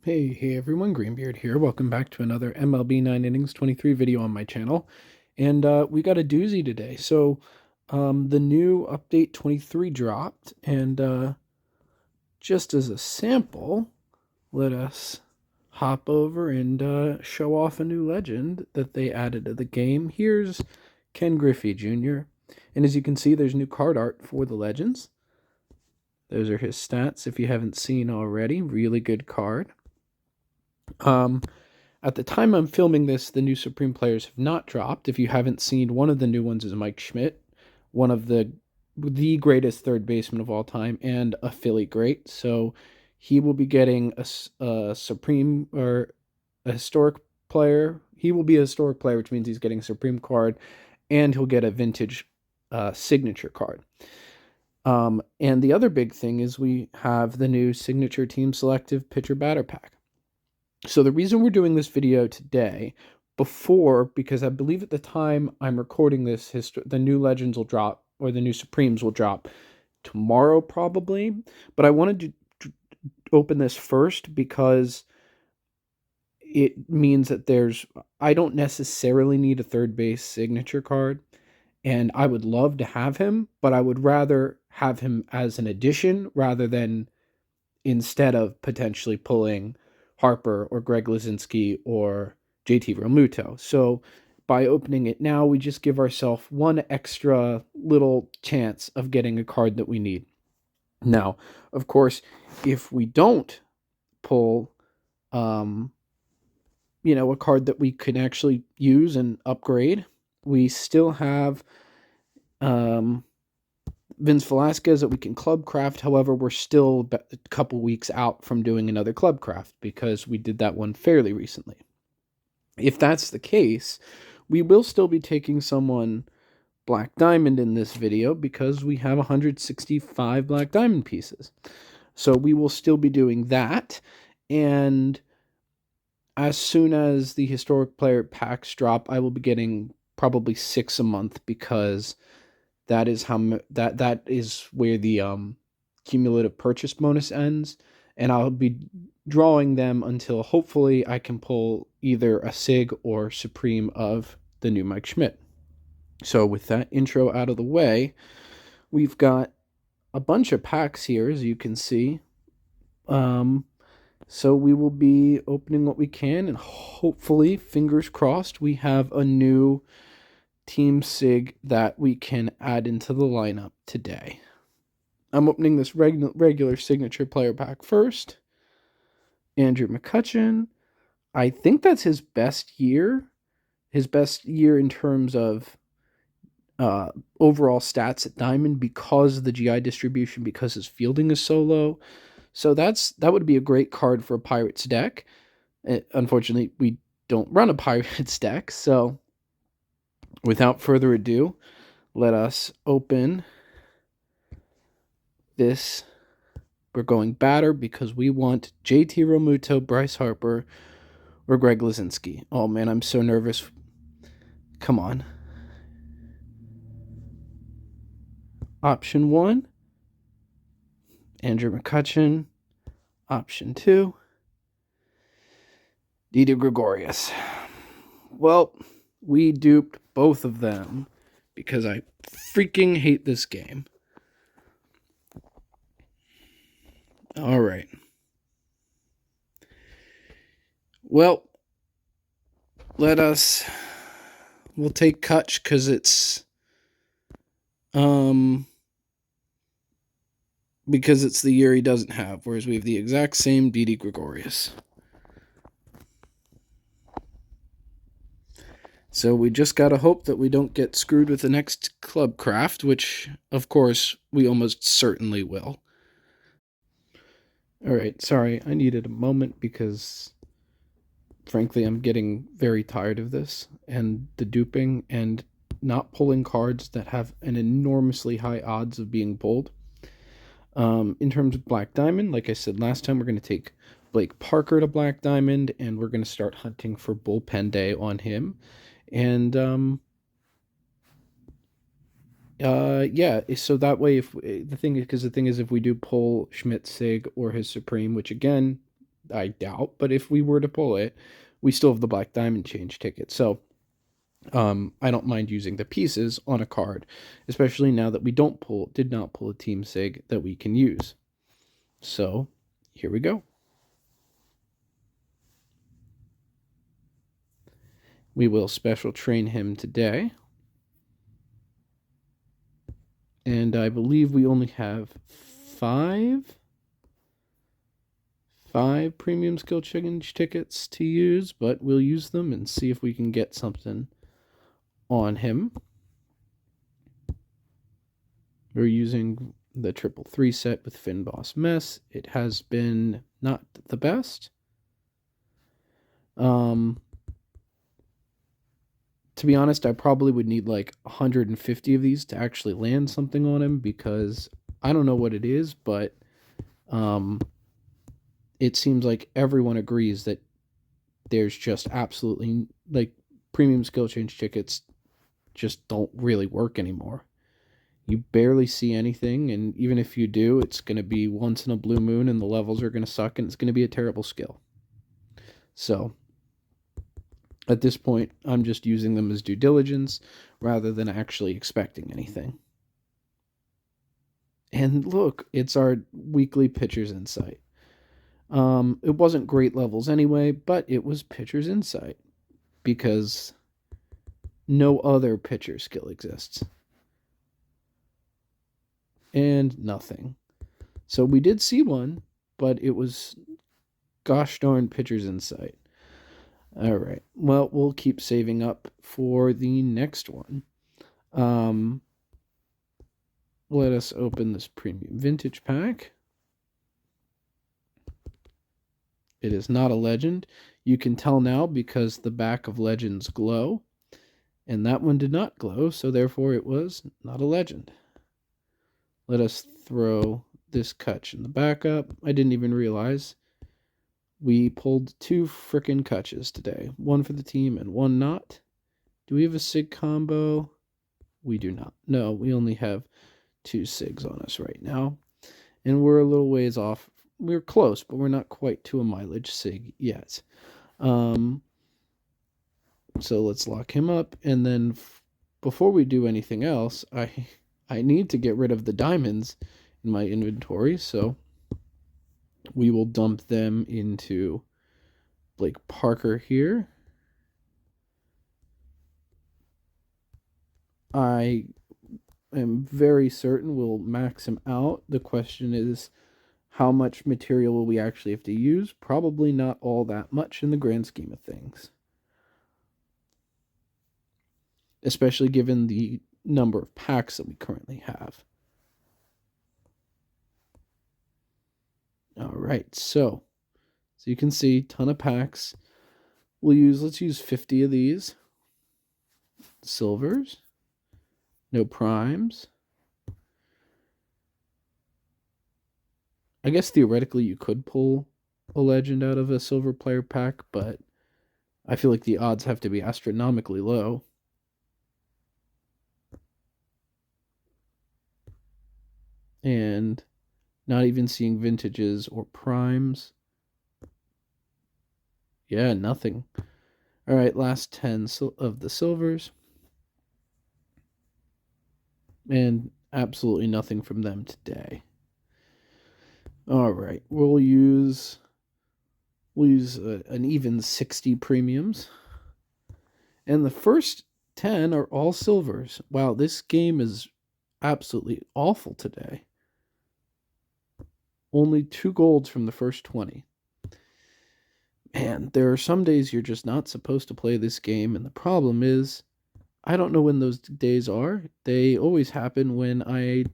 Hey everyone, Greenbeard here. Welcome back to another MLB 9 Innings 23 video on my channel. And we got a doozy today. The new update 23 dropped, and just as a sample, let us hop over and show off a new legend that they added to the game. Here's Ken Griffey Jr. And as you can see, there's new card art for the legends. Those are his stats if you haven't seen already. Really good card. At the time I'm filming this, the new Supreme players have not dropped. If you haven't seen, one of the new ones is Mike Schmidt, one of the greatest third baseman of all time and a Phillie great. So he will be getting a Supreme or a historic player. He will be a historic player, which means he's getting a Supreme card, and he'll get a vintage signature card. And the other big thing is we have the new signature team selective pitcher batter pack. So the reason we're doing this video today, because I believe at the time I'm recording this, the new Legends will drop, or the new Supremes will drop tomorrow probably. But I wanted to open this first because it means that I don't necessarily need a third base signature card. And I would love to have him, but I would rather have him as an addition rather than instead of potentially pulling Harper or Greg Luzinski or JT Realmuto. So by opening it now, we just give ourselves one extra little chance of getting a card that we need. Now, of course, if we don't pull, a card that we can actually use and upgrade, we still have Vince Velasquez that we can club craft. However, we're still a couple weeks out from doing another club craft because we did that one fairly recently. If that's the case, we will still be taking someone Black Diamond in this video because we have 165 Black Diamond pieces. So we will still be doing that. And as soon as the historic player packs drop, I will be getting probably 6 a month because that is that is where the cumulative purchase bonus ends, and I'll be drawing them until hopefully I can pull either a Sig or Supreme of the new Mike Schmidt. So with that intro out of the way, we've got a bunch of packs here, as you can see. So we will be opening what we can, and hopefully, fingers crossed, we have a new Team Sig that we can add into the lineup today. I'm opening this regular signature player pack first. Andrew McCutchen. I think that's his best year. His best year in terms of overall stats at Diamond because of the GI distribution, because his fielding is so low. So that would be a great card for a Pirates deck. Unfortunately, we don't run a Pirates deck, so without further ado, let us open this. We're going batter because we want JT Realmuto, Bryce Harper, or Greg Luzinski. Oh man, I'm so nervous. Come on. Option 1, Andrew McCutchen. Option 2, Didi Gregorius. Well, we duped both of them because I freaking hate this game. All right. Well, we'll take Kutch because it's the year he doesn't have, whereas we have the exact same Didi Gregorius. So we just gotta hope that we don't get screwed with the next club craft, which, of course, we almost certainly will. Alright, sorry, I needed a moment because, frankly, I'm getting very tired of this, and the duping, and not pulling cards that have an enormously high odds of being pulled. In terms of Black Diamond, like I said last time, we're going to take Blake Parker to Black Diamond, and we're going to start hunting for bullpen day on him. And yeah, so that way, if the thing is, if we do pull Schmidt, Sig, or his Supreme, which again, I doubt, but if we were to pull it, we still have the black diamond change ticket. So I don't mind using the pieces on a card, especially now that we did not pull a team sig that we can use. So here we go. We will special train him today. And I believe we only have five premium skill change tickets to use, but we'll use them and see if we can get something on him. We're using the 333 set with Finn Boss Mess. It has been not the best. To be honest, I probably would need like 150 of these to actually land something on him, because I don't know what it is, but it seems like everyone agrees that there's just absolutely, like, premium skill change tickets just don't really work anymore. You barely see anything, and even if you do, it's going to be once in a blue moon, and the levels are going to suck, and it's going to be a terrible skill. So at this point, I'm just using them as due diligence rather than actually expecting anything. And look, it's our weekly Pitcher's Insight. It wasn't great levels anyway, but it was Pitcher's Insight because no other pitcher skill exists. And nothing. So we did see one, but it was gosh darn Pitcher's Insight. All right. Well, we'll keep saving up for the next one. Let us open this premium vintage pack. It is not a legend. You can tell now because the back of legends glow, and that one did not glow, so therefore it was not a legend. Let us throw this Kutch in the backup. I didn't even realize we pulled 2 frickin' Kutches today. One for the team and one not. Do we have a Sig combo? We do not. No, we only have 2 Sigs on us right now. And we're a little ways off. We're close, but we're not quite to a mileage Sig yet. So let's lock him up. And then before we do anything else, I need to get rid of the diamonds in my inventory. So we will dump them into Blake Parker here. I am very certain we'll max him out. The question is, how much material will we actually have to use? Probably not all that much in the grand scheme of things. Especially given the number of packs that we currently have. All right, so you can see, ton of packs. Let's use 50 of these. Silvers. No primes. I guess theoretically you could pull a legend out of a silver player pack, but I feel like the odds have to be astronomically low. And not even seeing vintages or primes. Yeah, nothing. All right, last 10 of the silvers. And absolutely nothing from them today. All right, we'll use an even 60 premiums. And the first 10 are all silvers. Wow, this game is absolutely awful today. Only 2 golds from the first 20. Man, there are some days you're just not supposed to play this game, and the problem is, I don't know when those days are. They always happen when I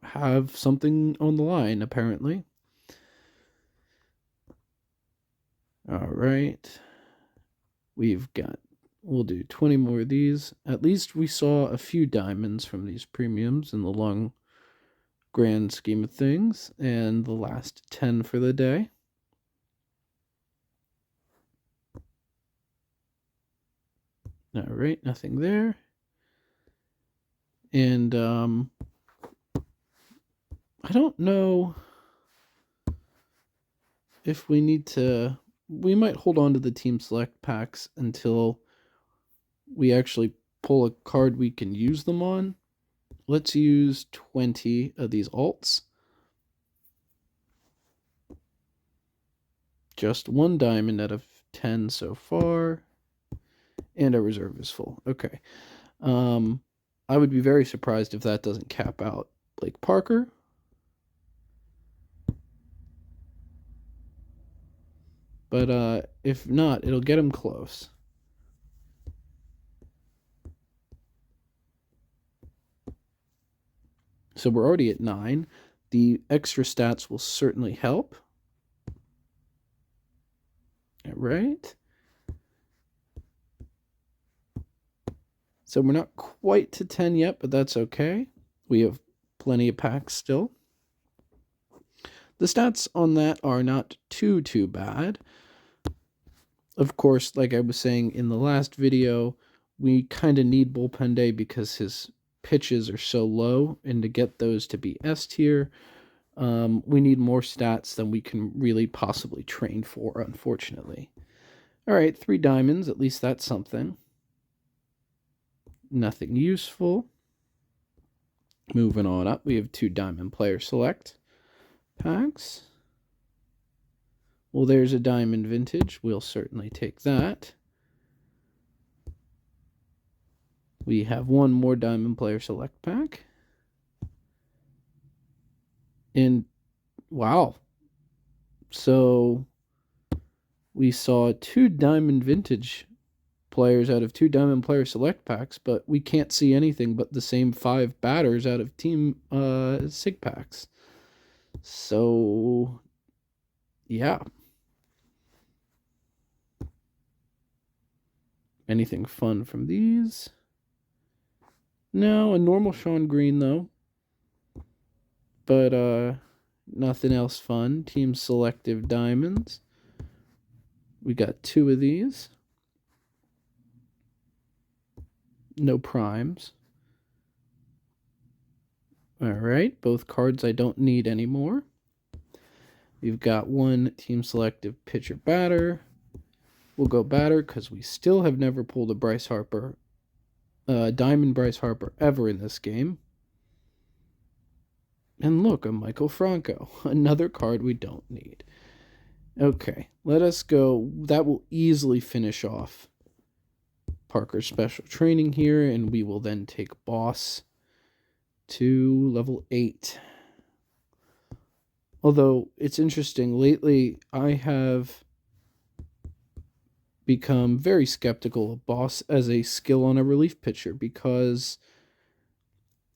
have something on the line, apparently. All right. We'll do 20 more of these. At least we saw a few diamonds from these premiums in the long grand scheme of things. And the last 10 for the day. All right, nothing there. And I don't know if we need to, we might hold on to the team select packs until we actually pull a card we can use them on. Let's use 20 of these alts. Just one diamond out of 10 so far. And our reserve is full. Okay. I would be very surprised if that doesn't cap out Blake Parker. But if not, it'll get him close. So we're already at 9. The extra stats will certainly help. All right. So we're not quite to 10 yet, but that's okay. We have plenty of packs still. The stats on that are not too bad. Of course, like I was saying in the last video, we kind of need Bullpen Day because his pitches are so low, and to get those to be S tier, we need more stats than we can really possibly train for, unfortunately. All right, 3 diamonds, at least that's something. Nothing useful. Moving on up, we have 2 diamond player select packs. Well, there's a diamond vintage. We'll certainly take that. We have 1 more diamond player select pack. And wow. So we saw 2 diamond vintage players out of 2 diamond player select packs, but we can't see anything but the same 5 batters out of team sig packs. So yeah. Anything fun from these? No, a normal Sean Green though. But nothing else fun. Team selective diamonds. We got 2 of these. No primes. All right, both cards I don't need anymore. We've got 1 team selective pitcher batter. We'll go batter because we still have never pulled a Bryce Harper, Diamond Bryce Harper ever in this game. And look, a Michael Franco, another card we don't need. Okay, let us go. That will easily finish off Parker's special training here, and we will then take Boss to level 8. Although it's interesting, lately I have become very skeptical of Boss as a skill on a relief pitcher because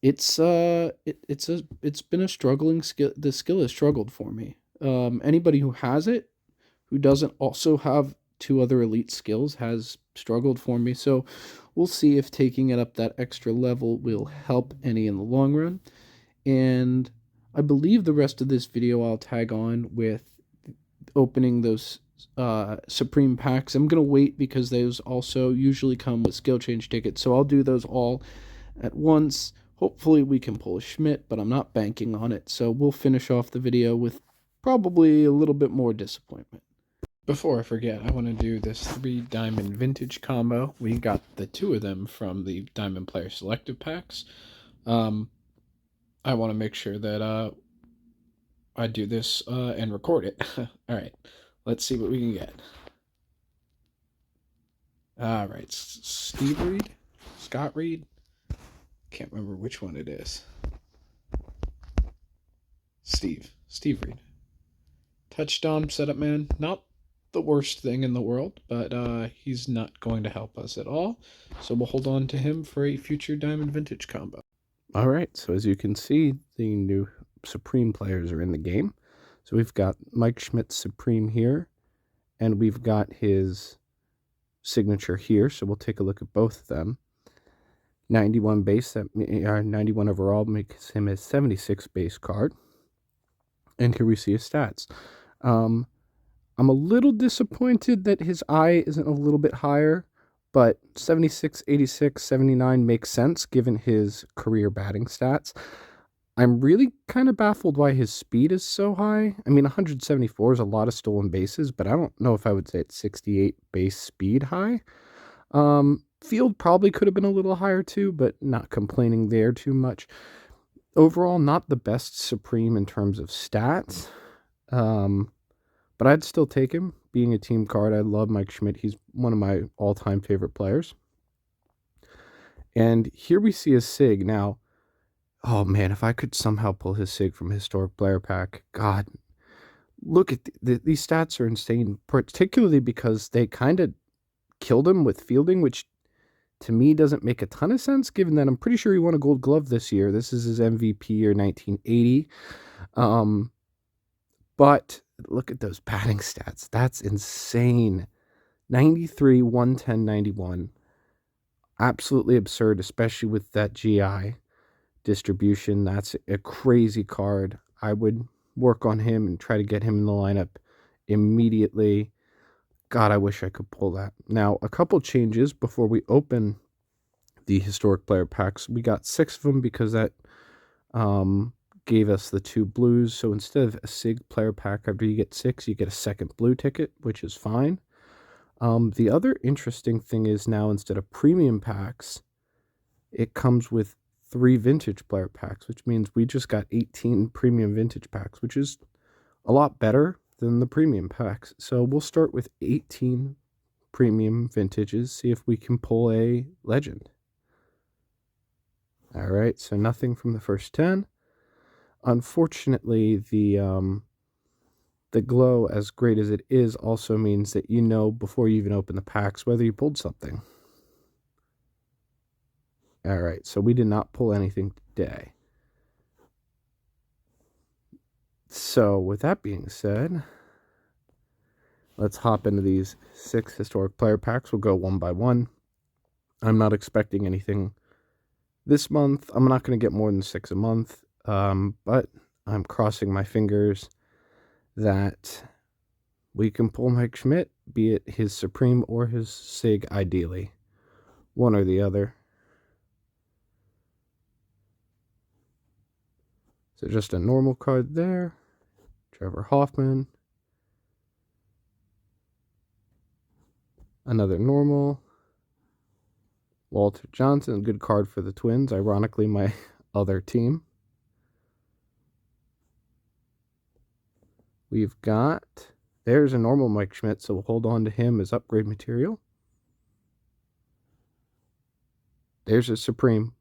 it's been a struggling skill. The skill has struggled for me. Anybody who has it, who doesn't also have 2 other elite skills, has struggled for me. So we'll see if taking it up that extra level will help any in the long run. And I believe the rest of this video I'll tag on with opening those Supreme packs. I'm going to wait because those also usually come with skill change tickets. So I'll do those all at once. Hopefully we can pull a Schmidt, but I'm not banking on it. So we'll finish off the video with probably a little bit more disappointment. Before I forget, I want to do this 3 diamond vintage combo. We got the 2 of them from the diamond player selective packs. I want to make sure that I do this and record it. All right, let's see what we can get. All right, Steve Reed, Scott Reed. Can't remember which one it is. Steve Reed. Touchdown setup man. Not the worst thing in the world, but he's not going to help us at all. So we'll hold on to him for a future diamond vintage combo. All right, so as you can see, the new Supreme players are in the game. So we've got Mike Schmidt Supreme here, and we've got his signature here. So we'll take a look at both of them. 91 base, 91 overall makes him a 76 base card. And here we see his stats. I'm a little disappointed that his eye isn't a little bit higher, but 76, 86, 79 makes sense given his career batting stats. I'm really kind of baffled why his speed is so high. I mean, 174 is a lot of stolen bases, but I don't know if I would say it's 68 base speed high. Field probably could have been a little higher too, but not complaining there too much. Overall, not the best Supreme in terms of stats. Um, but I'd still take him. Being a team card, I love Mike Schmidt. He's one of my all-time favorite players. And here we see a Sig. Now, oh man, if I could somehow pull his Sig from historic player pack, God, look at these stats are insane. Particularly because they kind of killed him with fielding, which to me doesn't make a ton of sense. Given that I'm pretty sure he won a Gold Glove this year. This is his MVP year, 1980. Um, but look at those batting stats. That's insane. 93, 110, 91. Absolutely absurd, especially with that GI distribution. That's a crazy card. I would work on him and try to get him in the lineup immediately. God, I wish I could pull that. Now, a couple changes before we open the historic player packs. We got 6 of them because that um, gave us the 2 blues. So instead of a SIG player pack, after you get 6, you get a second blue ticket, which is fine. The other interesting thing is now instead of premium packs, it comes with 3 vintage player packs, which means we just got 18 premium vintage packs, which is a lot better than the premium packs. So we'll start with 18 premium vintages, see if we can pull a legend. All right, so nothing from the first 10. Unfortunately, the glow, as great as it is, also means that you know before you even open the packs whether you pulled something. All right, so we did not pull anything today. So, with that being said, let's hop into these 6 historic player packs. We'll go one by one. I'm not expecting anything this month. I'm not going to get more than 6 a month, but I'm crossing my fingers that we can pull Mike Schmidt, be it his Supreme or his SIG, ideally. One or the other. So just a normal card there. Trevor Hoffman. Another normal. Walter Johnson, good card for the Twins. Ironically, my other team. We've got, there's a normal Mike Schmidt, so we'll hold on to him as upgrade material. There's a Supreme.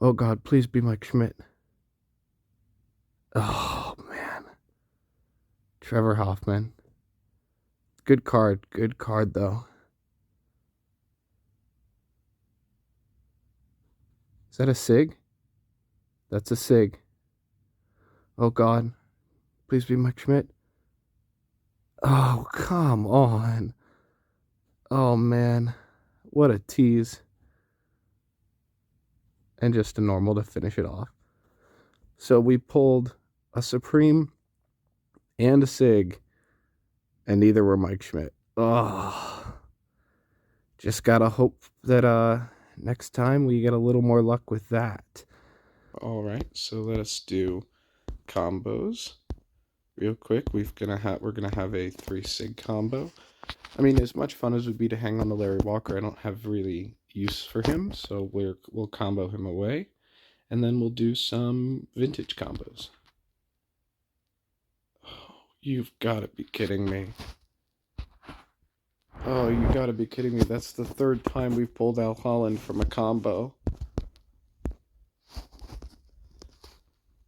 Oh God, please be Mike Schmidt. Oh man. Trevor Hoffman. Good card though. Is that a SIG? That's a SIG. Oh God, please be Mike Schmidt. Oh, come on. Oh man, what a tease. And just a normal to finish it off. So we pulled a Supreme and a SIG, and neither were Mike Schmidt. Oh, just gotta hope that next time we get a little more luck with that. All right, so let us do combos real quick. We're gonna have a 3 sig combo. I mean, as much fun as it would be to hang on to Larry Walker, I don't have really use for him, so we'll combo him away, and then we'll do some vintage combos. Oh, you've got to be kidding me! Oh, you got to be kidding me! That's the 3rd time we've pulled Al Holland from a combo.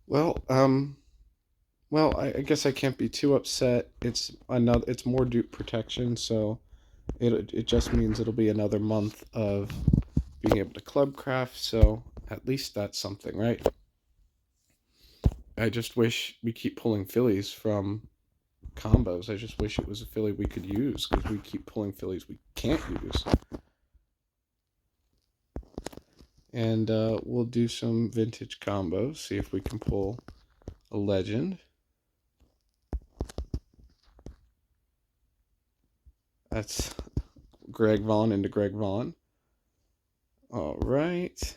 Well, I guess I can't be too upset. It's more dupe protection, so it just means it'll be another month of being able to club craft, so at least that's something, right? I just wish we keep pulling Phillies from combos. I just wish it was a Philly we could use because we keep pulling Phillies we can't use. And we'll do some vintage combos, see if we can pull a legend. That's Greg Vaughn into Greg Vaughn. All right.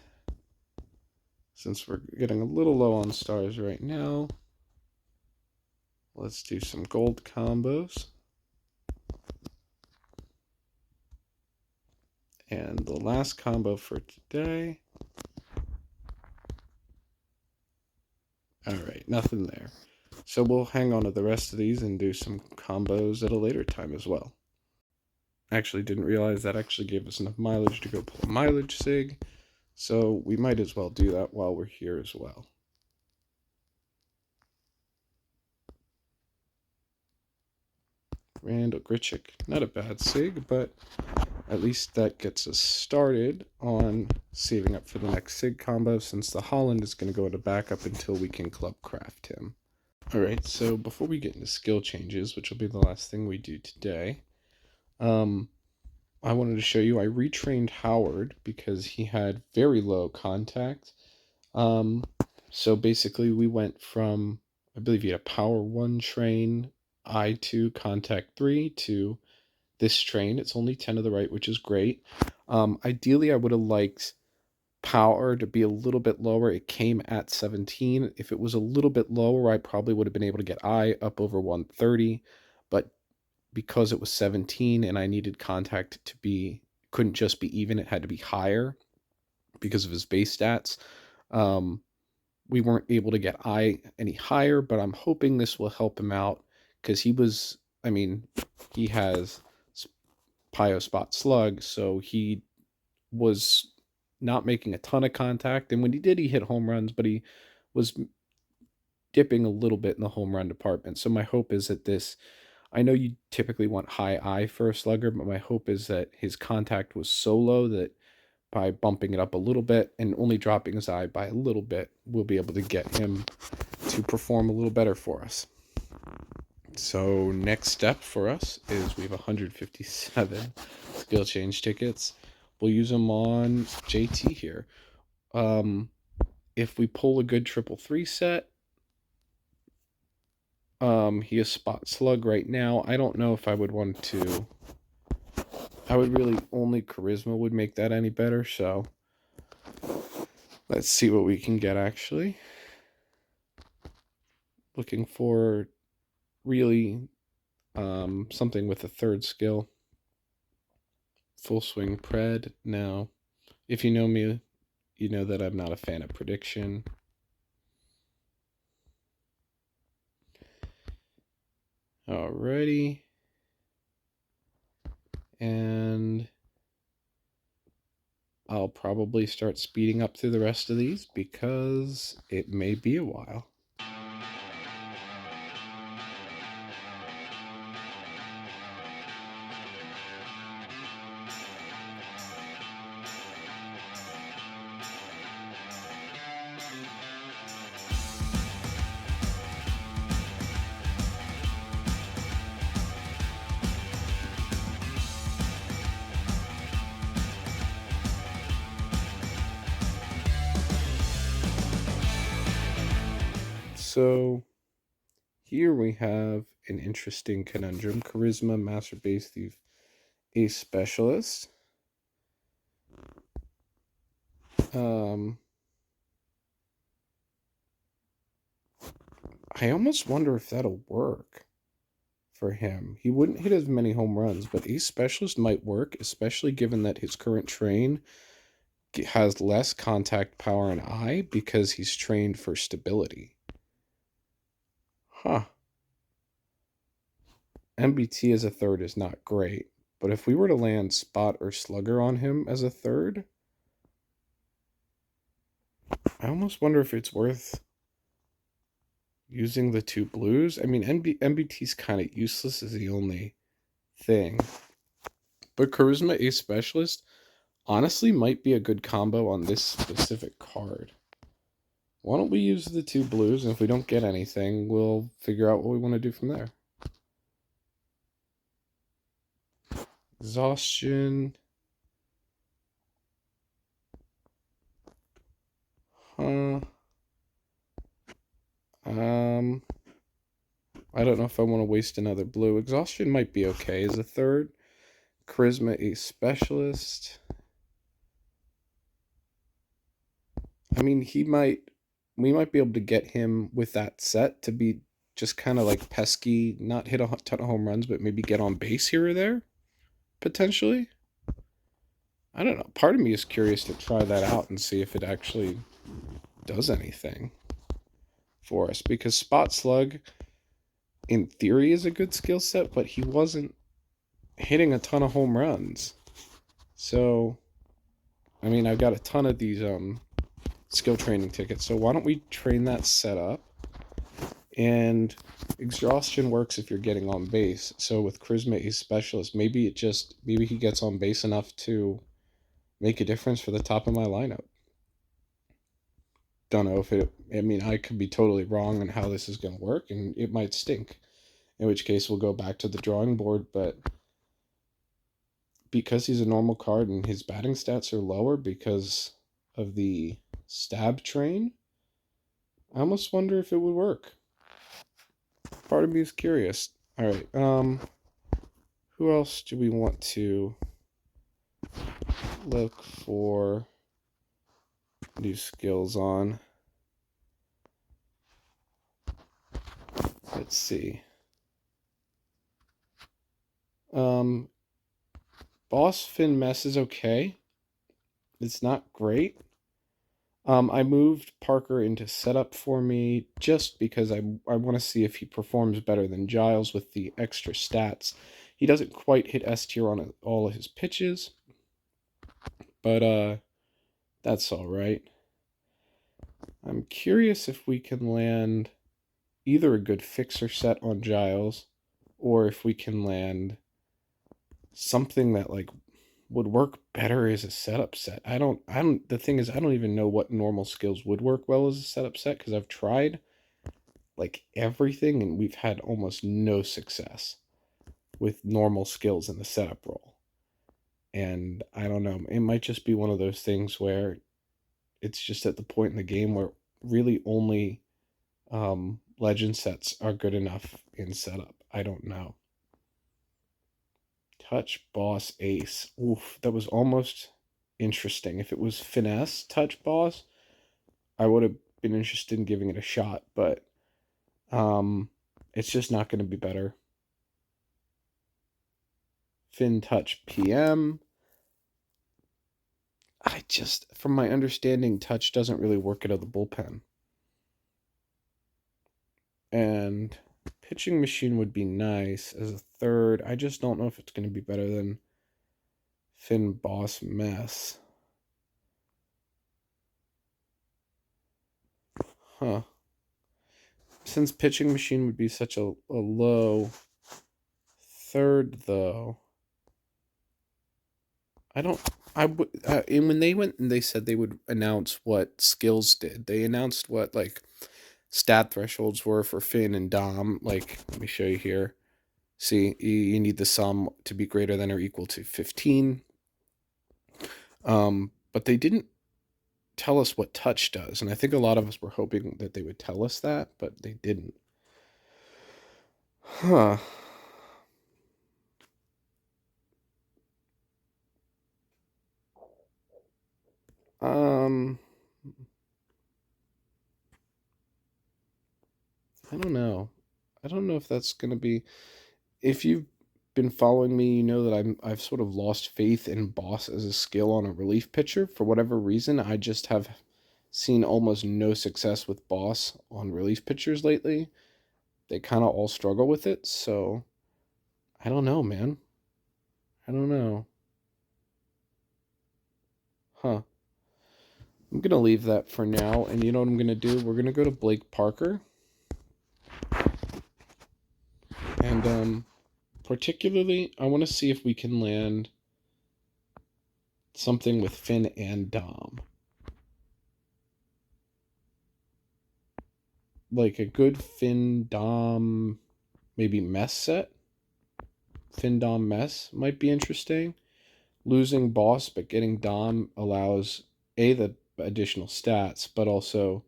Since we're getting a little low on stars right now, let's do some gold combos. And the last combo for today. All right, nothing there. So we'll hang on to the rest of these and do some combos at a later time as well. Actually, didn't realize that actually gave us enough mileage to go pull a mileage sig. So we might as well do that while we're here as well. Randall Gritchick, not a bad sig, but at least that gets us started on saving up for the next sig combo, since the Holland is going to go into backup until we can club craft him. Alright, so before we get into skill changes, which will be the last thing we do today, I wanted to show you I retrained Howard because he had very low contact. So basically we went from, I believe he had a power 1 train, I2 contact 3 to this train. It's only 10 to the right, which is great. Ideally, I would have liked power to be a little bit lower. It came at 17. If it was a little bit lower, I probably would have been able to get I up over 130. But because it was 17 and I needed contact to be, couldn't just be even, it had to be higher because of his base stats. We weren't able to get I any higher, but I'm hoping this will help him out because he was, I mean, he has Pio Spot Slug, so he was not making a ton of contact. And when he did, he hit home runs, but he was dipping a little bit in the home run department. So my hope is that this, I know you typically want high I for a slugger, but my hope is that his contact was so low that by bumping it up a little bit and only dropping his I by a little bit, we'll be able to get him to perform a little better for us. So next step for us is we have 157 skill change tickets. We'll use them on JT here. If we pull a good 333 set, he is spot slug right now. I don't know if I would want to. I would really, only charisma would make that any better. So let's see what we can get actually. Looking for really something with a third skill. Full swing pred. Now, if you know me, you know that I'm not a fan of prediction. Alrighty. And I'll probably start speeding up through the rest of these because it may be a while. So here we have an interesting conundrum. Charisma, Master Base Thief, Ace Specialist. I almost wonder if that'll work for him. He wouldn't hit as many home runs, but Ace Specialist might work, especially given that his current train has less contact power and I because he's trained for stability. Huh. MBT as a third is not great, but if we were to land Spot or Slugger on him as a third, I almost wonder if it's worth using the 2 blues. I mean, MBT's kind of useless as the only thing. But Charisma Ace Specialist honestly might be a good combo on this specific card. Why don't we use the 2 blues, and if we don't get anything, we'll figure out what we want to do from there. Exhaustion. Huh. I don't know if I want to waste another blue. Exhaustion might be okay as a third. Charisma Ace Specialist. I mean, we might be able to get him with that set to be just kind of like pesky, not hit a ton of home runs, but maybe get on base here or there, potentially. I don't know. Part of me is curious to try that out and see if it actually does anything for us because Spot Slug, in theory, is a good skill set, but he wasn't hitting a ton of home runs. So, I mean, I've got a ton of these skill training tickets. So why don't we train that setup? And exhaustion works if you're getting on base. So with Charisma Ace Specialist, maybe he gets on base enough to make a difference for the top of my lineup. Don't know if it. I mean, I could be totally wrong on how this is going to work, and it might stink. In which case, we'll go back to the drawing board. But because he's a normal card and his batting stats are lower because of the stab train, I almost wonder if it would work. Part of me is curious. All right. Who else do we want to look for new skills on? Let's see. Um, Boss Finn Mess is okay. It's not great. I moved Parker into setup for me just because I want to see if he performs better than Giles with the extra stats. He doesn't quite hit S tier on all of his pitches, but that's all right. I'm curious if we can land either a good fixer set on Giles or if we can land something that like would work better as a setup set. The thing is I don't even know what normal skills would work well as a setup set because I've tried like everything and we've had almost no success with normal skills in the setup role. And I don't know, it might just be one of those things where it's just at the point in the game where really only legend sets are good enough in setup. I don't know. Touch boss ace. Oof, that was almost interesting. If it was finesse touch boss, I would have been interested in giving it a shot, but it's just not going to be better. Fin touch PM. From my understanding, touch doesn't really work out of the bullpen. And pitching machine would be nice as a third. I just don't know if it's going to be better than Finn Boss Mess. Huh. Since pitching machine would be such a low third, though, I don't. I would. And when they went and they said they would announce what skills did, they announced what like stat thresholds were for Finn and Dom. Like, let me show you here. See, you need the sum to be greater than or equal to 15. But they didn't tell us what touch does, and I think a lot of us were hoping that they would tell us that, but they didn't. Huh. Um, I don't know. I don't know if that's gonna be. If you've been following me, you know that I've sort of lost faith in Boss as a skill on a relief pitcher for whatever reason. I just have seen almost no success with Boss on relief pitchers lately. They kind of all struggle with it, so I don't know, man. I don't know. Huh. I'm gonna leave that for now, and you know what I'm gonna do? We're gonna go to Blake Parker, and particularly, I want to see if we can land something with Finn and Dom. Like a good Finn Dom, maybe mess set. Finn Dom mess might be interesting. Losing boss but getting Dom allows the additional stats, but also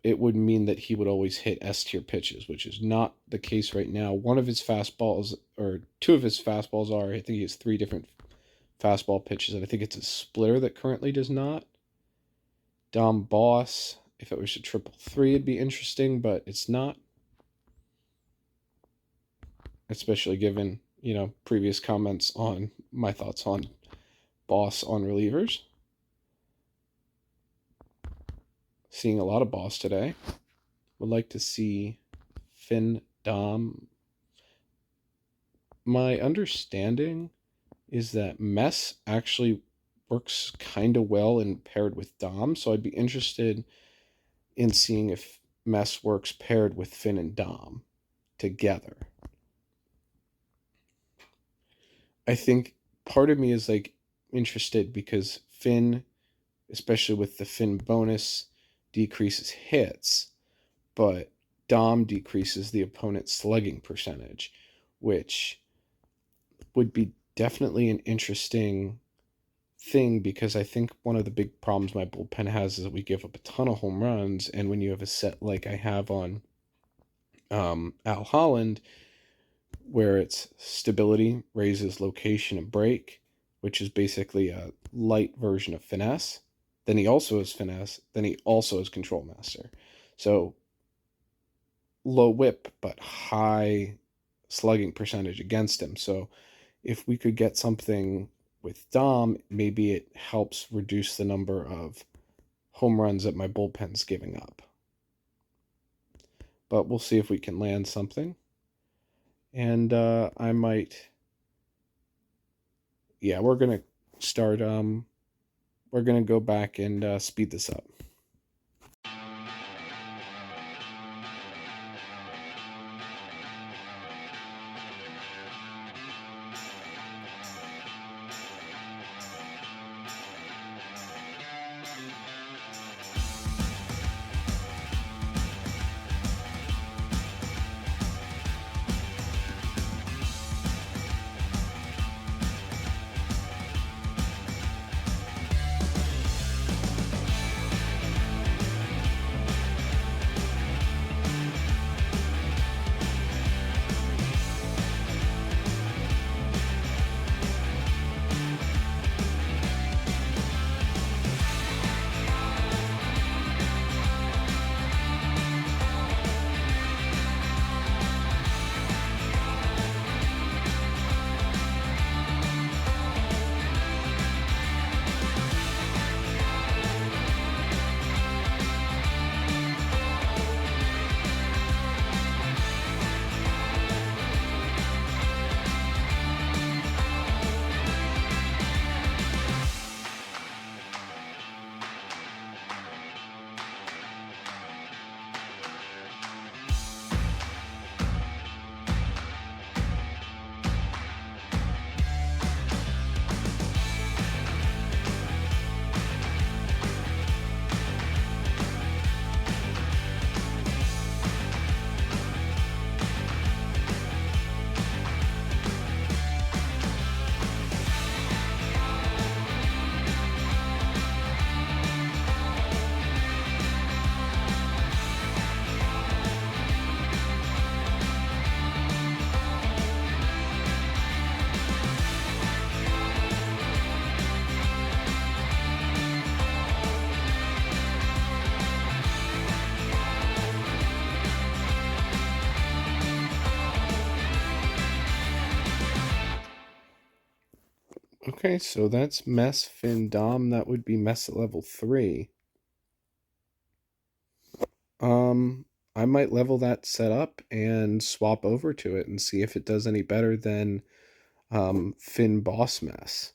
it would mean that he would always hit S tier pitches, which is not the case right now. One of his fastballs, or two of his fastballs are, I think he has three different fastball pitches, and I think it's a splitter that currently does not. Dom Boss. If it was a triple three, it'd be interesting, but it's not. Especially given, previous comments on my thoughts on Boss on relievers. Seeing a lot of Boss today. Would like to see Finn Dom. My understanding is that Mess actually works kind of well in paired with Dom, so I'd be interested in seeing if Mess works paired with Finn and Dom together. I think part of me is like interested because Finn, especially with the Finn bonus, decreases hits, but Dom decreases the opponent's slugging percentage, which would be definitely an interesting thing because I think one of the big problems my bullpen has is that we give up a ton of home runs, and when you have a set like I have on Al Holland, where it's stability raises location and break, which is basically a light version of finesse. Then he also has finesse. Then he also has control master. So low whip, but high slugging percentage against him. So if we could get something with Dom, maybe it helps reduce the number of home runs that my bullpen's giving up. But we'll see if we can land something. And I might, yeah, we're gonna start. We're gonna go back and speed this up. Okay, so that's Mess, Finn, Dom. That would be Mess at level 3. Um, I might level that set up and swap over to it and see if it does any better than Finn Boss Mess.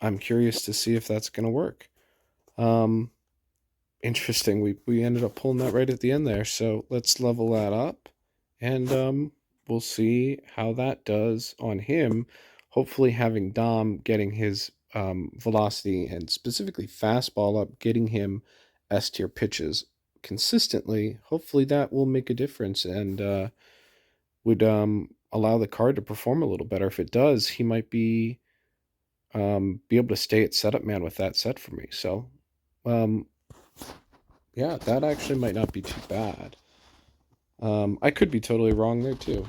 I'm curious to see if that's gonna work. Um, Interesting. We ended up pulling that right at the end there. So let's level that up, and we'll see how that does on him. Hopefully, having Dom getting his velocity and specifically fastball up, getting him S tier pitches consistently. Hopefully, that will make a difference and would allow the card to perform a little better. If it does, he might be able to stay at setup man with that set for me. So. Um, yeah, that actually might not be too bad. I could be totally wrong there too.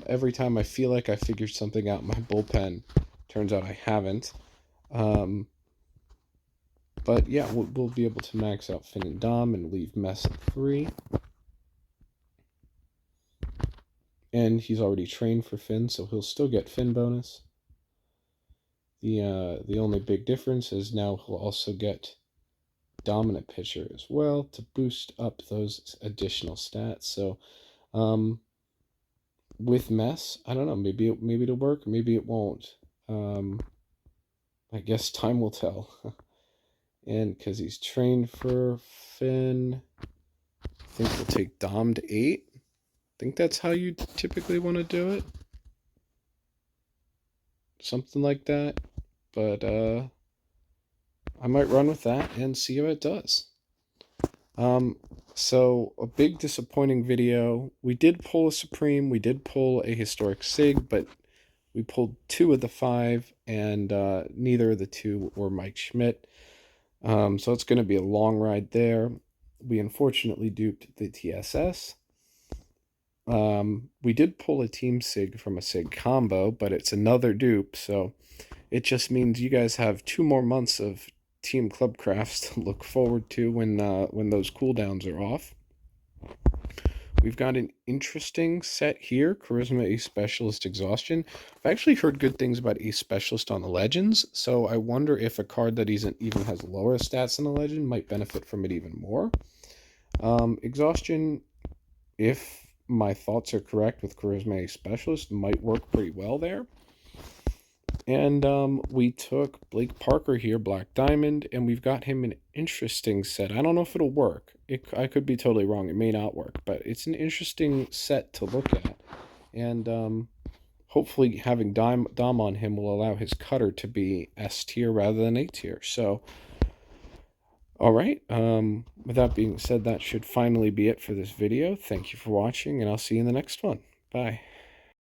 Every time I feel like I figured something out in my bullpen, turns out I haven't. Um, But yeah, we'll be able to max out Finn and Dom and leave Mess at 3. And he's already trained for Finn, so he'll still get Finn bonus. The only big difference is now he'll also get Dominant Pitcher as well to boost up those additional stats. So with Mess, I don't know, maybe it'll work, maybe it won't. I guess time will tell. And because he's trained for Finn, I think we'll take Dom to 8. I think that's how you typically want to do it. Something like that. But I might run with that and see how it does. So a big disappointing video. We did pull a Supreme, we did pull a Historic Sig, but we pulled 2 of the 5, and neither of the 2 were Mike Schmidt. So it's going to be a long ride there. We unfortunately duped the TSS. We did pull a Team Sig from a Sig combo, but it's another dupe, so it just means you guys have 2 more months of Team Clubcrafts to look forward to when those cooldowns are off. We've got an interesting set here, Charisma Ace Specialist Exhaustion. I've actually heard good things about Ace Specialist on the Legends, so I wonder if a card that even has lower stats than the Legend might benefit from it even more. Exhaustion, if my thoughts are correct with Charisma Ace Specialist, might work pretty well there. And we took Blake Parker here, Black Diamond, and we've got him an interesting set. I don't know if it'll work. I could be totally wrong. It may not work, but it's an interesting set to look at. And hopefully having Dom on him will allow his cutter to be S tier rather than A tier. So, all right. With that being said, that should finally be it for this video. Thank you for watching, and I'll see you in the next one. Bye.